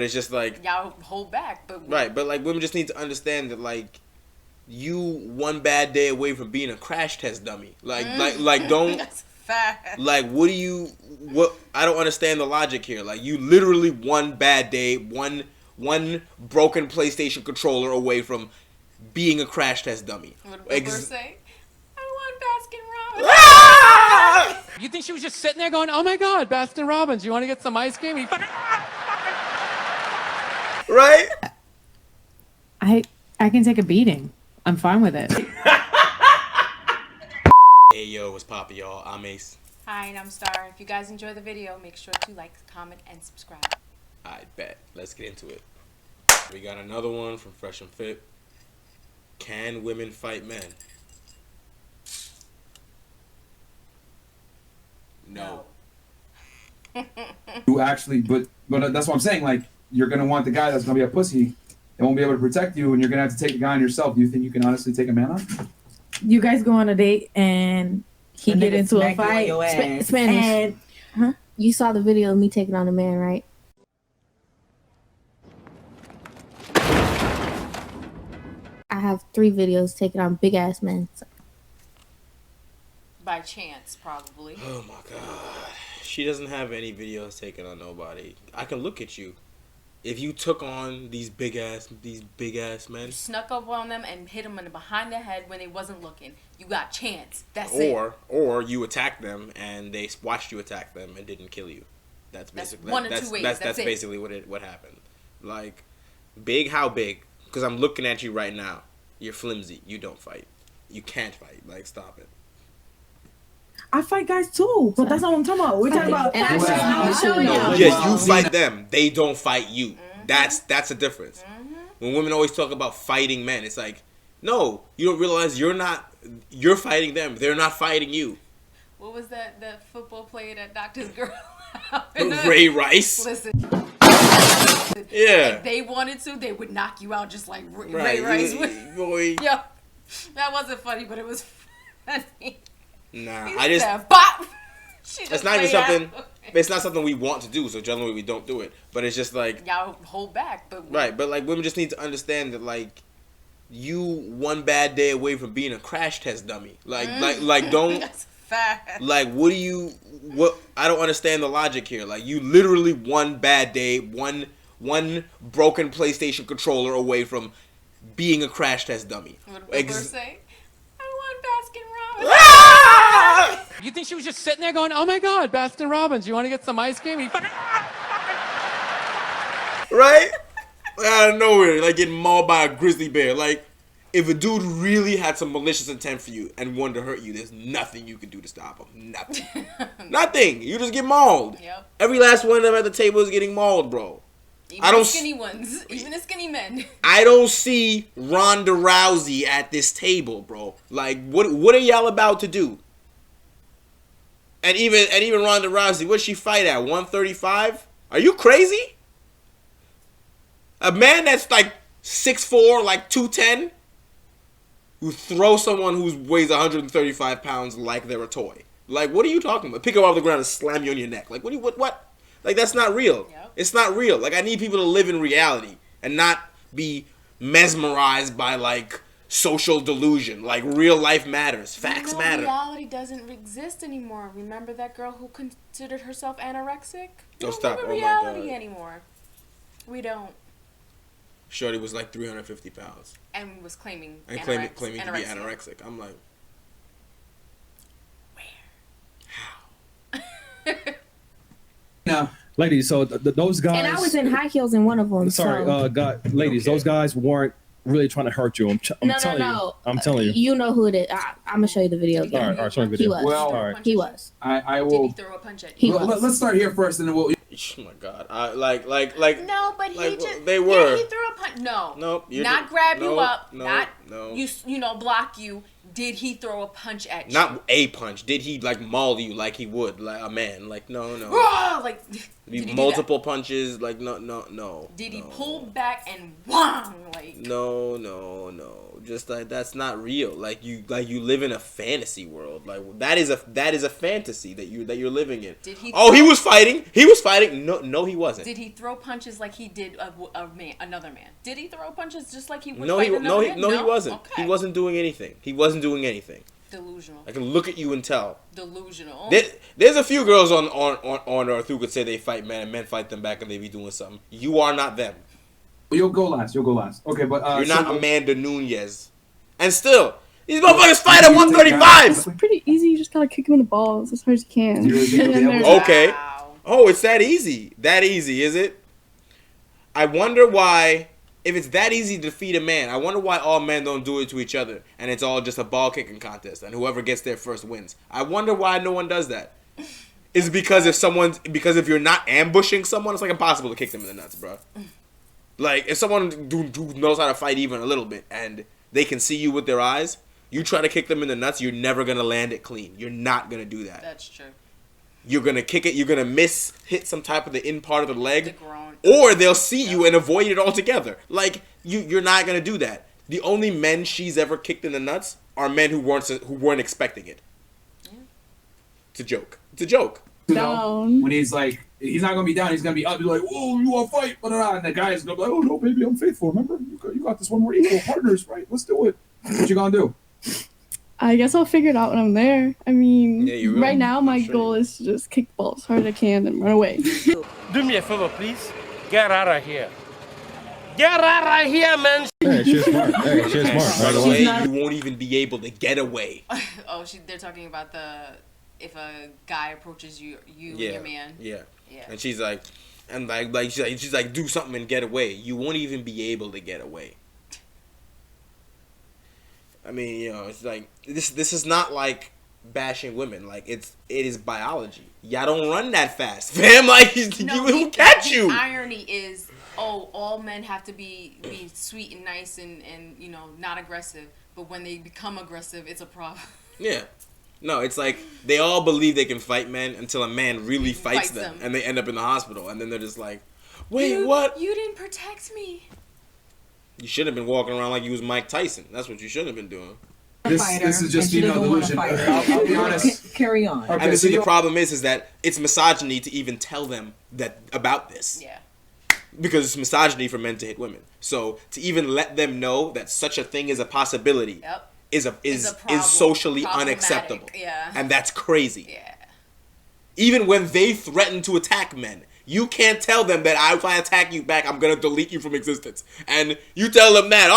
It's just like y'all hold back, but right. But like women just need to understand that like you one bad day away from being a crash test dummy. Like don't. That's fast. Like what I don't understand the logic here. Like you literally one bad day, one broken PlayStation controller away from being a crash test dummy. What did Booker say? I want Baskin Robbins. Ah! You think she was just sitting there going, "Oh my God, Baskin Robbins, you want to get some ice cream?" Right? I can take a beating. I'm fine with it. Hey yo, what's poppin', y'all? I'm Ace. Hi, and I'm Star. If you guys enjoy the video, make sure to like, comment, and subscribe. I bet. Let's get into it. We got another one from Fresh and Fit. Can women fight men? No. You actually, but that's what I'm saying. Like, you're gonna want the guy that's gonna be a pussy and won't be able to protect you, and you're gonna have to take the guy on yourself. Do you think you can honestly take a man on? You guys go on a date and he get into a fight. Spanish. Huh? You saw the video of me taking on a man, right? I have 3 videos taking on big ass men. So. By chance, probably. Oh my god. She doesn't have any videos taken on nobody. I can look at you. If you took on these big ass men, you snuck up on them and hit them in the behind the head when they wasn't looking, you got chance. That's it. Or you attacked them and they watched you attack them and didn't kill you. That's basically one of two ways. That's basically what happened. Like, big, how big? Because I'm looking at you right now. You're flimsy. You don't fight. You can't fight. Like, stop it. I fight guys too, but that's not what I'm talking about. We're talking about. And I'm showing you. Yes, you fight them. They don't fight you. That's the difference. When women always talk about fighting men, it's like, no, you don't realize you're fighting them. They're not fighting you. What was that football player that knocked his girl out? Ray Rice. Listen. Yeah. If they wanted to, they would knock you out just like Ray Rice would. Boy. Yo, that wasn't funny, but it was funny. Nah, It's not even something. It's not something we want to do, so generally we don't do it. But it's just like y'all hold back, but right. But like women just need to understand that like you one bad day away from being a crash test dummy. Like don't. That's fast. Like what? I don't understand the logic here. Like you literally one bad day, one broken PlayStation controller away from being a crash test dummy. What did Booker say? I want Baskin Robbins. Ah! You think she was just sitting there going, "Oh my God, Baskin Robbins, you want to get some ice cream?" Right? Out of nowhere, like getting mauled by a grizzly bear. Like, if a dude really had some malicious intent for you and wanted to hurt you, there's nothing you can do to stop him. Nothing. Nothing. You just get mauled. Yep. Every last one of them at the table is getting mauled, bro. Even the skinny ones. Even the skinny men. I don't see Ronda Rousey at this table, bro. Like, what are y'all about to do? And even Ronda Rousey, what'd she fight at? 135? Are you crazy? A man that's like 6'4", like 210, who throws someone who weighs 135 pounds like they're a toy. Like, what are you talking about? Pick her off the ground and slam you on your neck. Like, what? Like, that's not real. Yep. It's not real. Like, I need people to live in reality and not be mesmerized by, like, social delusion. Like, real life matters. Facts matter. Reality doesn't exist anymore. Remember that girl who considered herself anorexic? We don't stop. live in Oh reality my God. anymore. We don't. Shorty was like 350 pounds. And was claiming to be anorexic. I'm like, where? How? No. Ladies, so those guys. And I was in high heels in one of them. Sorry, so. Ladies, those guys weren't really trying to hurt you. I'm telling you. I'm telling you. You know who it is. I'm gonna show you the video again. All right, show me the video. He was. Well, all right. He was. I will. Did he throw a punch at you? Let's start here first, and then we'll. Oh my God! Like. No, but like, he just. they were. Yeah, he threw a punch. No. Nope. Not grab you up. No, not. No. You know, block you. Did he throw a punch at you? Not a punch. Did he like maul you like he would like a man? Like no. Like Did he do multiple punches. Like no. Did he no. pull back and whang like? No. Just like that's not real. Like you live in a fantasy world. Like that is a fantasy that you're living in. Did he? Oh, he was fighting. He was fighting. No, he wasn't. Did he throw punches like he did another man? Did he throw punches just like he would No, fight he another man? he wasn't. Okay. He wasn't doing anything. He wasn't doing anything. Delusional. I can look at you and tell. Delusional. There's a few girls on Earth who could say they fight men and men fight them back and they be doing something. You are not them. You'll go last. Okay, but You're not Amanda Nunez. And still, these motherfuckers fight at 135. It's pretty easy. You just gotta kick him in the balls as hard as you can. You really think And then they'll be there's- Okay. Wow. Oh, it's that easy. That easy, is it? I wonder why, if it's that easy to defeat a man, I wonder why all men don't do it to each other and it's all just a ball kicking contest and whoever gets there first wins. I wonder why no one does that. Is it because if you're not ambushing someone, it's like impossible to kick them in the nuts, bro. Like if someone who knows how to fight even a little bit and they can see you with their eyes, you try to kick them in the nuts, you're never gonna land it clean. You're not gonna do that. That's true. You're gonna kick it. You're gonna hit some type of the in part of the leg, The groin. or they'll see you and avoid it altogether. Like you're not gonna do that. The only men she's ever kicked in the nuts are men who weren't expecting it. Yeah. It's a joke. It's a joke. Down. When he's like, he's not gonna be down. He's gonna be up. He's like, "Whoa, you want to fight?" And the guy's gonna be like, "Oh no, baby, I'm faithful. Remember, you got this one. We're equal partners, right? Let's do it." What you gonna do? I guess I'll figure it out when I'm there. I mean, Yeah, you will. right now my Sure. goal is to just kick the ball as hard as I can and run away. Do me a favor, please. Get out of here. Get out of here, man. Hey, she's smart. Hey, she's And smart. run Right away, away. you won't even be able to get away. Oh, they're talking about if a guy approaches you Yeah, and your man. yeah. Yeah. And she's like, she's like, do something and get away. You won't even be able to get away. I mean, you know, it's like this is not like bashing women. Like it is biology. Y'all don't run that fast, fam. Like he'll catch you. The irony is, all men have to be sweet and nice and not aggressive. But when they become aggressive, it's a problem. Yeah. No, it's like they all believe they can fight men until a man really fights them and they end up in the hospital and then they're just like, wait, what? You didn't protect me. You should have been walking around like you was Mike Tyson. That's what you should have been doing. This is just female delusion. I'll be honest. Carry on. Okay, And so the problem is that it's misogyny to even tell them about this. Yeah. Because it's misogyny for men to hit women. So to even let them know that such a thing is a possibility is socially unacceptable. Yeah. And that's crazy. Yeah. Even when they threaten to attack men, you can't tell them that if I attack you back, I'm gonna delete you from existence. And you tell them that,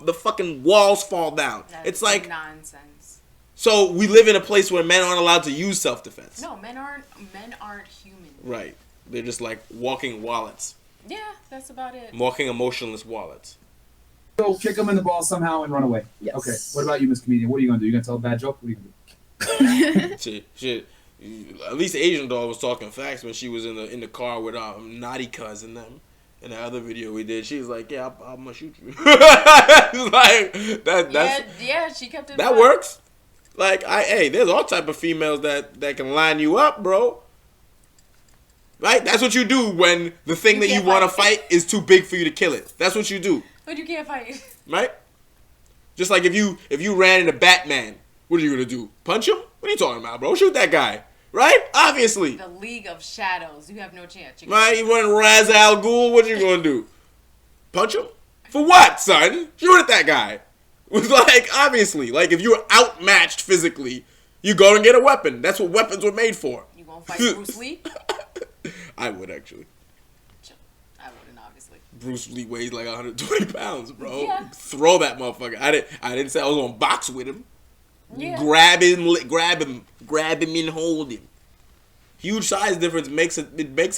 the fucking walls fall down. It's like nonsense. So we live in a place where men aren't allowed to use self-defense. No, men aren't human. Right. They're just like walking wallets. Yeah, that's about it. Walking emotionless wallets. So kick him in the ball somehow and run away. Yes. Okay. What about you, Miss Comedian? What are you gonna do? You gonna tell a bad joke? What are you gonna do? Shit. At least Asian doll was talking facts when she was in the car with Naughty Cuz and them. In the other video we did, she was like, "Yeah, I'm gonna shoot you." It's like yeah, she kept it. That works. Like there's all type of females that can line you up, bro. Right? That's what you do when the thing that you want to fight is too big for you to kill it. That's what you do. But you can't fight. Right? Just like if you ran into Batman, what are you gonna do? Punch him? What are you talking about, bro? Shoot that guy. Right? Obviously. The League of Shadows. You have no chance. Right? You running Ra's al Ghul, what you gonna do? Punch him? For what, son? Shoot at that guy. It's like, obviously, like if you're outmatched physically, you go and get a weapon. That's what weapons were made for. You gonna fight Bruce Lee? I would actually. I wouldn't, obviously. Bruce Lee weighs like 120 pounds, bro. Yeah. Throw that motherfucker. I didn't say I was gonna box with him. Yeah. Grab him and hold him. Huge size difference makes a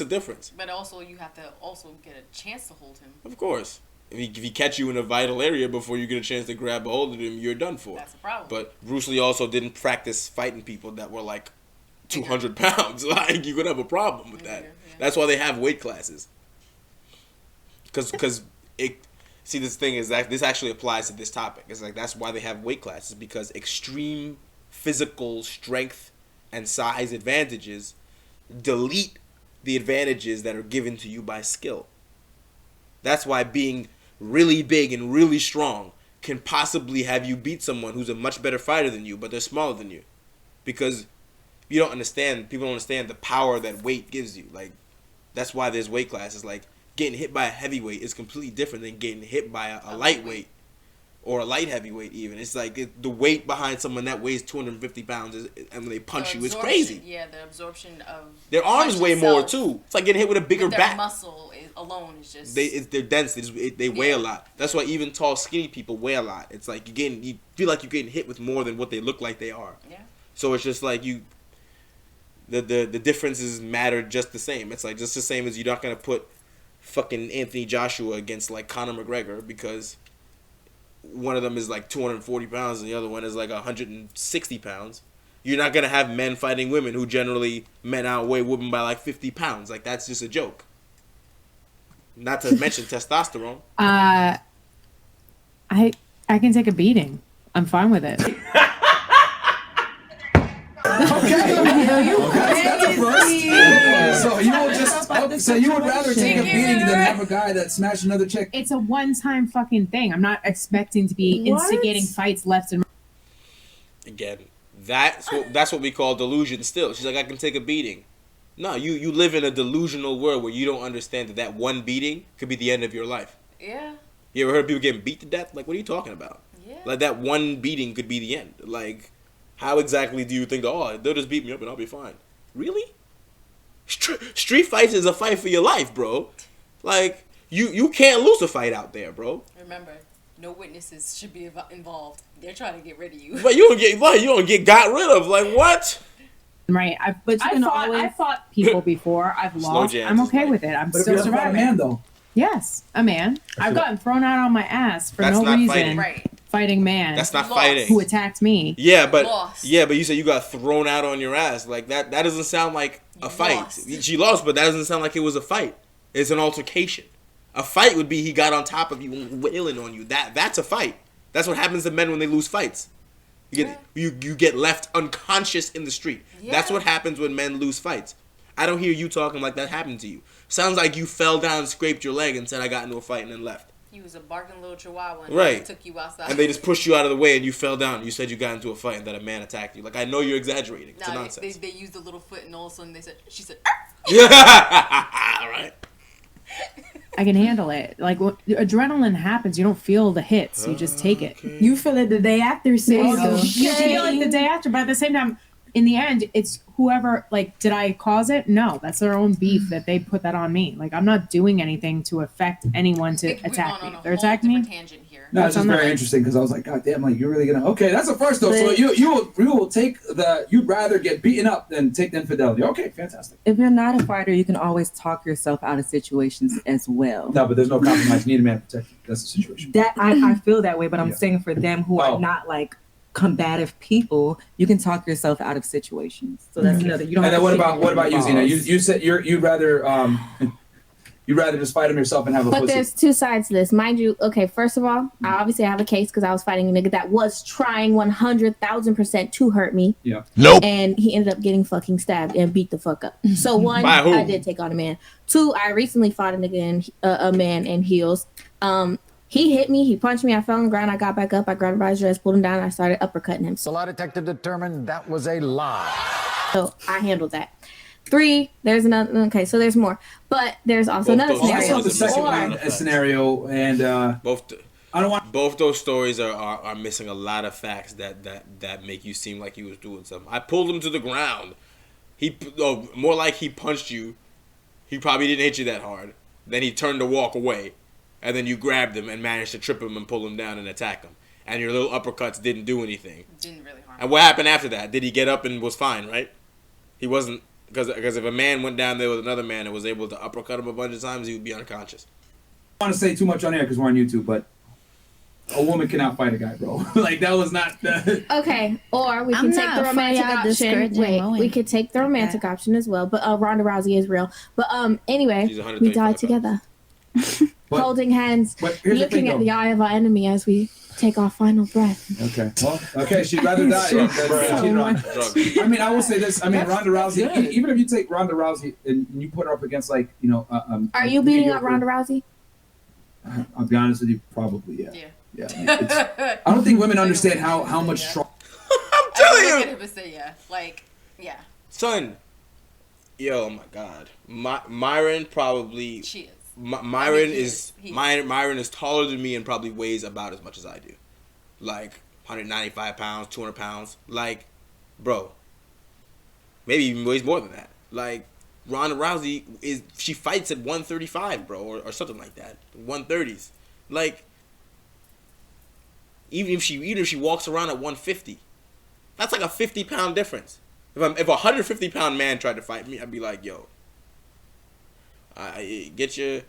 difference. But also, you have to also get a chance to hold him. Of course. If he catch you in a vital area before you get a chance to grab a hold of him, you're done for. That's a problem. But Bruce Lee also didn't practice fighting people that were like 200 pounds. Like, you could have a problem with that. Yeah. That's why they have weight classes. Because see, this thing is that this actually applies to this topic. It's like that's why they have weight classes, because extreme physical strength and size advantages delete the advantages that are given to you by skill. That's why being really big and really strong can possibly have you beat someone who's a much better fighter than you, but they're smaller than you. Because people don't understand the power that weight gives you. Like, that's why there's weight classes. Like, getting hit by a heavyweight is completely different than getting hit by a lightweight or a light heavyweight even. It's like the weight behind someone that weighs 250 pounds and when they punch you, it's crazy. Yeah, the absorption of their arms weigh more too. It's like getting hit with a bigger their bat. Muscle alone is just they're dense. They weigh a lot. That's why even tall, skinny people weigh a lot. It's like you feel like you're getting hit with more than what they look like they are. Yeah. So it's just like the differences matter just the same. It's like just the same as you're not gonna put fucking Anthony Joshua against like Conor McGregor because one of them is like 240 pounds and the other one is like 160 pounds. You're not gonna have men fighting women who generally men outweigh women by like 50 pounds. Like that's just a joke. Not to mention testosterone. I can take a beating. I'm fine with it. So you would rather take a beating than have a guy that smashed another chick? It's a one-time fucking thing. I'm not expecting to be instigating fights left and right. Again, that's what we call delusion still. She's like, I can take a beating. No, you live in a delusional world where you don't understand that one beating could be the end of your life. Yeah. You ever heard people getting beat to death? Like, what are you talking about? Yeah. Like, that one beating could be the end. Like, how exactly do you think, oh, they'll just beat me up and I'll be fine? Really? Street fights is a fight for your life, bro. Like, you can't lose a fight out there, bro. Remember, no witnesses should be involved. They're trying to get rid of you. But you don't get got rid of. Like, what? Right. I've fought people before. I've lost. I'm okay with it. I'm still surviving. A man, though. Yes, a man. I've gotten thrown out on my ass for no reason. Fighting. Right. Fighting man. That's not fighting. Who attacked me? Yeah, but you said you got thrown out on your ass. Like that doesn't sound like a fight. Lost. She lost, but that doesn't sound like it was a fight. It's an altercation. A fight would be he got on top of you wailing on you. That's a fight. That's what happens to men when they lose fights. You get left unconscious in the street. Yeah. That's what happens when men lose fights. I don't hear you talking like that happened to you. Sounds like you fell down, scraped your leg, and said I got into a fight and then left. You was a barking little chihuahua and right. They took you outside. And they just pushed you out of the way and you fell down. You said you got into a fight and that a man attacked you. Like, I know you're exaggerating. It's nonsense. They used a little foot and all of a sudden she said, yeah. All right. I can handle it. Like, adrenaline happens. You don't feel the hits. You just take it. You feel it the day after, sis. You feel it the day after, but at the same time, in the end, it's whoever, like, did I cause it? No, that's their own beef that they put that on me. Like, I'm not doing anything to affect anyone to attack me. They're attacking me. No, it's just very interesting because I was like, God damn, like, you're really gonna, okay, that's the first though. So you will take you'd rather get beaten up than take the infidelity. Okay, fantastic. If you're not a fighter, you can always talk yourself out of situations as well. No, but there's no compromise. You need a man to protect you. That's the situation. That I feel that way, but I'm saying for them who are not like combative people, you can talk yourself out of situations. So that's another. You don't. And then what about you, Zena? You said you'd rather just fight him yourself and have a. But pussy. There's two sides to this, mind you. Okay, first of all, I obviously have a case because I was fighting a nigga that was trying 100,000% to hurt me. Yeah. Nope. And he ended up getting fucking stabbed and beat the fuck up. So one, I did take on a man. Two, I recently fought a nigga a man in heels. He hit me. He punched me. I fell on the ground. I got back up. I grabbed him by his dress, pulled him down, and I started uppercutting him. The lie detector determined that was a lie. So I handled that. 3, there's another. Okay, so there's more, but there's also another scenario. I saw the second one scenario, and both those stories are missing a lot of facts that make you seem like he was doing something. I pulled him to the ground. More like he punched you. He probably didn't hit you that hard. Then he turned to walk away. And then you grabbed him and managed to trip him and pull him down and attack him. And your little uppercuts didn't do anything. Didn't really harm him. And what happened after that? Did he get up and was fine, right? He wasn't, because if a man went down there with another man and was able to uppercut him a bunch of times, he would be unconscious. I don't want to say too much on air because we're on YouTube, but a woman cannot fight a guy, bro. Like, that was not the... Okay, or we can take the romantic option. Wait, we could take the romantic option as well. But Ronda Rousey is real. But anyway, we died together. holding hands, looking at the eye of our enemy as we take our final breath. Okay. Well, okay. She'd rather die. I mean, I will say this. I mean, Ronda Rousey. Even if you take Ronda Rousey and you put her up against, like, you know, are you beating up Ronda Rousey? I'll be honest with you. Probably, yeah. Yeah. I don't think women understand how much strong. I'm telling you. Look at him and say yeah. Like, yeah. Son. Yo, oh my God. Myron probably. She is. Myron is taller than me and probably weighs about as much as I do. Like 195 pounds, 200 pounds. Like, bro. Maybe even weighs more than that. Like, Ronda Rousey she fights at 135, bro, or something like that. 130s. Like, even if she walks around at 150, that's like a 50-pound difference. If a 150-pound man tried to fight me, I'd be like, yo, get your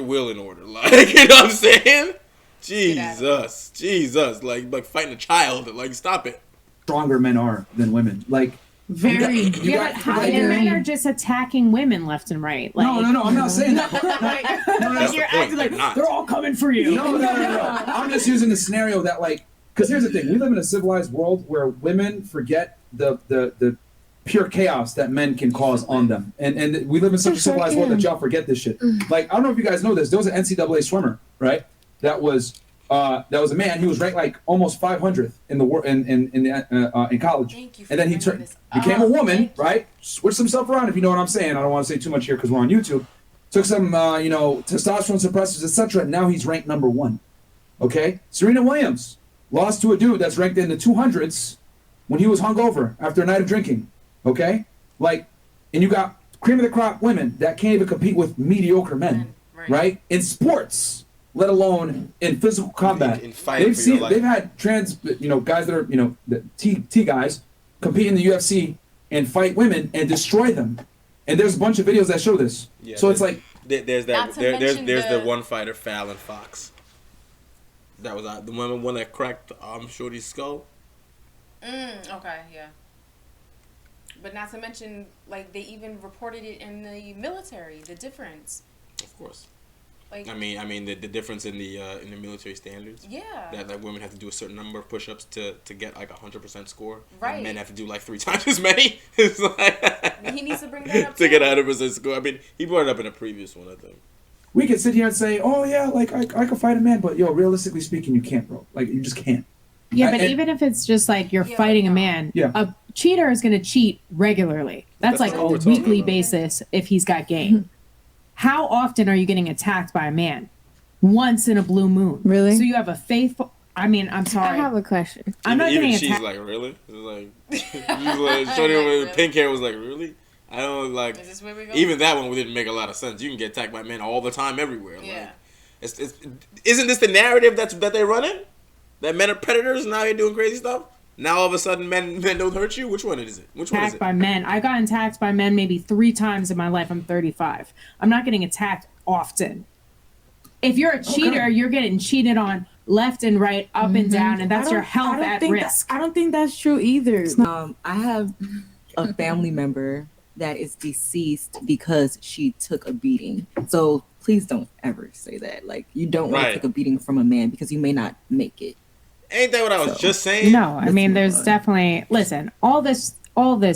will in order, like, you know what I'm saying? Jesus, like fighting a child, like, stop it. Stronger men are than women, like. Very. Men are just attacking women left and right. Like, no, I'm not saying that. No, you're acting like they're all coming for you. No. I'm just using the scenario that, like, because here's the thing: we live in a civilized world where women forget the pure chaos that men can cause on them, and we live in such a civilized world that y'all forget this shit. Like, I don't know if you guys know this. There was an NCAA swimmer, right? That was a man. He was ranked like almost 500th in the world in college, and then he became a woman, right? Switched himself around, if you know what I'm saying. I don't want to say too much here because we're on YouTube. Took some testosterone suppressors, etc. Now he's ranked number 1. Okay, Serena Williams lost to a dude that's ranked in the 200s when he was hungover after a night of drinking. Okay, like, and you got cream of the crop women that can't even compete with mediocre men, right? In sports, let alone in physical combat. They've had trans, guys that are, the T guys compete in the UFC and fight women and destroy them. And there's a bunch of videos that show this. Yeah, so it's like there's the one fighter, Fallon Fox. That was the one that cracked Shorty's skull. Okay, yeah. But not to mention, like, they even reported it in the military, the difference. Of course. Like, I mean the difference in the military standards. Yeah. That women have to do a certain number of push-ups to get like 100% score. Right. And men have to do like 3 times as many. It's like he needs to bring that up to get 100% score. I mean, he brought it up in a previous one, I think. We can sit here and say, oh yeah, like I could fight a man, but yo, realistically speaking, you can't, bro. Like, you just can't. Yeah, but even if it's just like you're fighting a man, a cheater is going to cheat regularly. That's like a weekly basis if he's got game. How often are you getting attacked by a man? Once in a blue moon. Really? So you have a faithful... I mean, I'm sorry. I have a question. I'm not getting attacked. She's like, really? It's like, Shorty over with pink hair was like, really? I don't like... Is this where we go? Even that one didn't make a lot of sense. You can get attacked by men all the time everywhere. Yeah. Like, isn't this the narrative that they're running? That men are predators and now they're doing crazy stuff? Now all of a sudden men don't hurt you? Which one is it? Attacked by men. I got attacked by men maybe 3 times in my life. I'm 35. I'm not getting attacked often. If you're a cheater, you're getting cheated on left and right, up and down, and that's your health at risk. I don't think that's true either. I have a family member that is deceased because she took a beating. So please don't ever say that. Like, you don't want to take a beating from a man because you may not make it. Ain't that what I was just saying? No, I mean, there's definitely... Listen, all this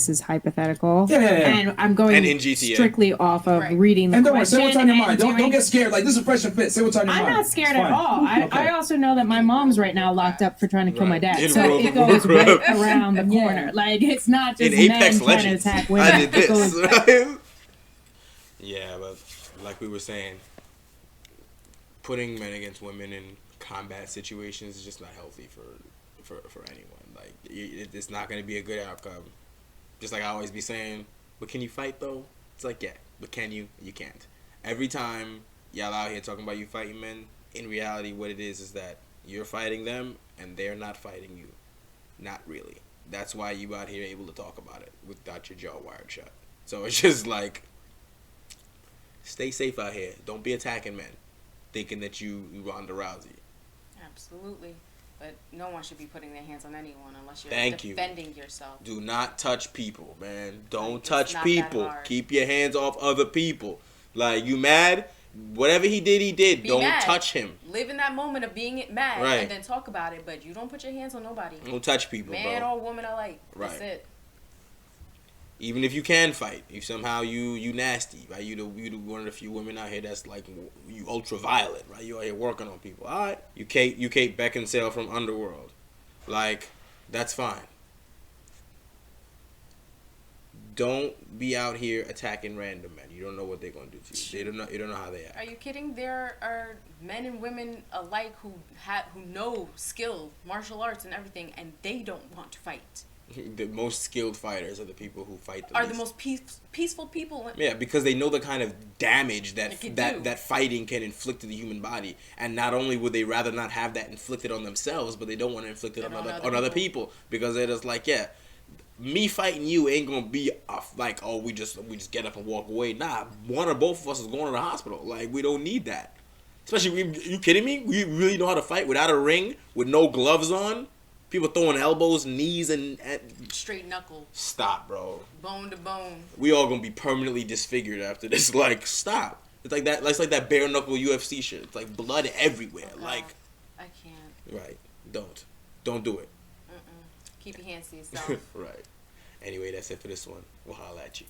is hypothetical. Yeah. And I'm going strictly off of reading the question. And don't worry, say what's on your mind. Don't get scared. Like, this is fresh and fit. Say what's on your mind. I'm not scared at all. I also know that my mom's right now locked up for trying to kill my dad. So it goes right around the corner. Like, it's not just men trying to attack women. I did this. Yeah, but like we were saying, putting men against women in combat situations is just not healthy for anyone. Like, it's not going to be a good outcome. Just like I always be saying, but can you fight though? It's like, yeah, but can you? You can't. Every time y'all out here talking about you fighting men, in reality what it is that you're fighting them and they're not fighting you. Not really. That's why you out here able to talk about it without your jaw wired shut. So it's just like, stay safe out here. Don't be attacking men thinking that you Ronda Rousey. Absolutely. But no one should be putting their hands on anyone unless you're defending yourself. Do not touch people, man. Don't touch people. Keep your hands off other people. Like, you mad? whatever he did, he did. Be Don't mad. touch him. Live in that moment of being mad, Right. and then talk about it. But you don't put your hands on nobody. Don't touch people, man bro. or woman alike. Right. That's it. Even if you can fight, if somehow you nasty, right? You the one of the few women out here that's like you ultra violent, right? You out here working on people. All right, you Kate Beckinsale from Underworld, like that's fine. Don't be out here attacking random men. You don't know what they're gonna do to you. You don't know how they act. Are you kidding? There are men and women alike who know skill, martial arts, and everything, and they don't want to fight. The most skilled fighters are the people who fight the most peaceful people. Yeah, because they know the kind of damage that that fighting can inflict to the human body, and not only would they rather not have that inflicted on themselves, but they don't want to inflict it on other people because they're just like, yeah, me fighting you ain't gonna be like, oh, we just get up and walk away. Nah, one or both of us is going to the hospital. Like, we don't need that. Especially, you kidding me? We really know how to fight without a ring, with no gloves on. People throwing elbows, knees, and straight knuckle. Stop, bro. Bone to bone. We all gonna be permanently disfigured after this. Like, stop. It's like that. It's like that bare knuckle UFC shit. It's like blood everywhere. Oh, like, I can't. Right. Don't do it. Keep your hands to yourself. Right. Anyway, that's it for this one. We'll holla at you.